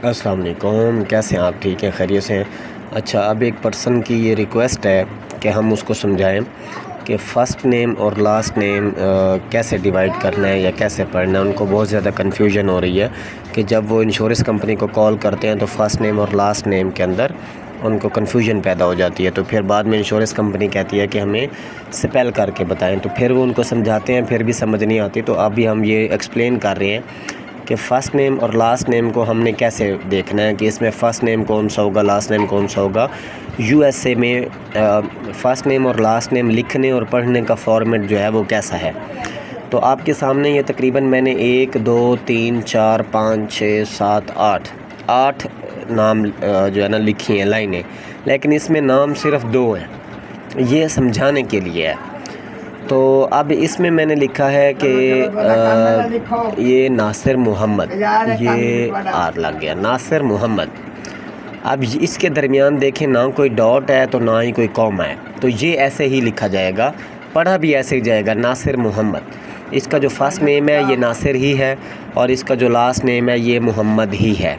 अस्सलाम वालेकुम, कैसे हैं आप? ठीक हैं, खैरियत से हैं? अच्छा, अब एक पर्सन की ये रिक्वेस्ट है कि हम उसको समझाएं कि फ़र्स्ट नेम और लास्ट नेम कैसे डिवाइड करना है या कैसे पढ़ना है। उनको बहुत ज़्यादा कन्फ्यूजन हो रही है कि जब वो इंश्योरेंस कंपनी को कॉल करते हैं तो फ़र्स्ट नेम और लास्ट नेम के अंदर उनको कन्फ्यूजन पैदा हो जाती है। तो फिर बाद में इंश्योरेंस कंपनी कहती है कि हमें स्पेल करके बताएं, तो फिर वो उनको समझाते हैं, फिर भी समझ नहीं आती। तो अभी हम ये एक्सप्लेन कर रहे हैं कि फ़र्स्ट नेम और लास्ट नेम को हमने कैसे देखना है कि इसमें फ़र्स्ट नेम कौन सा होगा, लास्ट नेम कौन सा होगा। यूएसए में फ़र्स्ट नेम और लास्ट नेम लिखने और पढ़ने का फॉर्मेट जो है वो कैसा है। तो आपके सामने ये तकरीबन मैंने 1 2 3 4 5 6 7 8 नाम जो है ना लिखी हैं लाइनें, लेकिन इसमें नाम सिर्फ 2 हैं। ये समझाने के लिए है। तो अब इसमें मैंने लिखा है कि ये नासिर मोहम्मद, ये आर लग गया, नासिर मोहम्मद। अब इसके दरमियान देखें ना कोई डॉट है तो ना ही कोई कॉमा है, तो ये ऐसे ही लिखा जाएगा, पढ़ा भी ऐसे ही जाएगा, नासिर मोहम्मद। इसका जो फर्स्ट नेम है ये नासिर ही है और इसका जो लास्ट नेम है ये मोहम्मद ही है।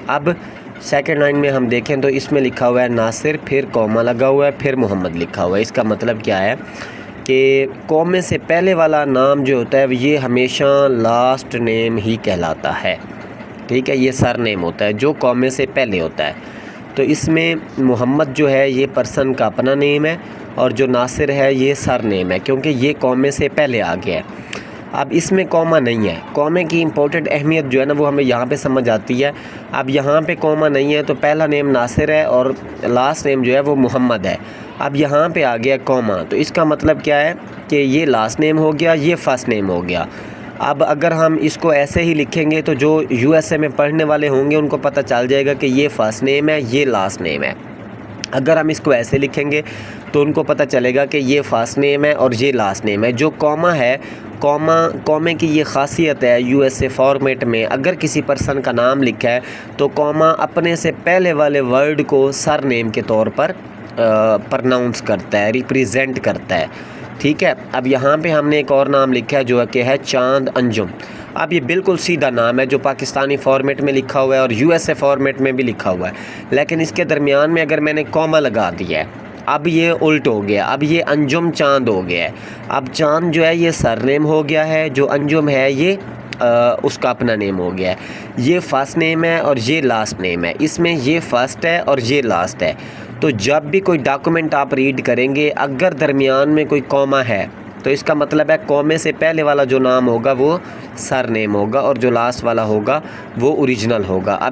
अब सेकंड लाइन में हम देखें तो इसमें लिखा हुआ है नासिर, फिर कॉमा लगा हुआ है, फिर मोहम्मद लिखा हुआ है। इसका मतलब क्या है कि कॉमे से पहले वाला नाम जो होता है ये हमेशा लास्ट नेम ही कहलाता है। ठीक है, ये सर नेम होता है जो कॉमे से पहले होता है। तो इसमें मोहम्मद जो है ये पर्सन का अपना नेम है और जो नासिर है ये सर नेम है, क्योंकि ये कॉमे से पहले आ गया है। अब इसमें कॉमा नहीं है। कॉमे की इम्पोर्टेंट अहमियत जो है ना वो हमें यहाँ पे समझ आती है। अब यहाँ पे कॉमा नहीं है तो पहला नेम नासिर है और लास्ट नेम जो है वो मोहम्मद है। अब यहाँ पे आ गया कॉमा, तो इसका मतलब क्या है कि ये लास्ट नेम हो गया, ये फर्स्ट नेम हो गया। अब अगर हम इसको ऐसे ही लिखेंगे तो जो यूएसए में पढ़ने वाले होंगे उनको पता चल जाएगा कि ये फर्स्ट नेम है, ये लास्ट नेम है। अगर हम इसको ऐसे लिखेंगे तो उनको पता चलेगा कि ये फर्स्ट नेम है और ये लास्ट नेम है। जो कॉमा है, कॉमे की ये खासियत है यूएसए फॉर्मेट में, अगर किसी पर्सन का नाम लिखा है तो कॉमा अपने से पहले वाले वर्ड को सर नेम के तौर पर प्रनाउंस करता है, रिप्रेजेंट करता है। ठीक है, अब यहाँ पे हमने एक और नाम लिखा है जो कि है चांद अंजुम। अब ये बिल्कुल सीधा नाम है जो पाकिस्तानी फॉर्मेट में लिखा हुआ है और यूएसए फॉर्मेट में भी लिखा हुआ है, लेकिन इसके दरमियान में अगर मैंने कॉमा लगा दिया है, अब ये उल्ट हो गया, अब ये अंजुम चांद हो गया है। अब चांद जो है ये सरनेम हो गया है, जो अंजुम है ये उसका अपना नेम हो गया है। ये फर्स्ट नेम है और ये लास्ट नेम है, इसमें ये फर्स्ट है और ये लास्ट है। तो जब भी कोई डॉक्यूमेंट आप रीड करेंगे अगर दरमियान में कोई कॉमा है तो इसका मतलब है कॉमे से पहले वाला जो नाम होगा वो सर नेम होगा और जो लास्ट वाला होगा वो ओरिजिनल होगा। अब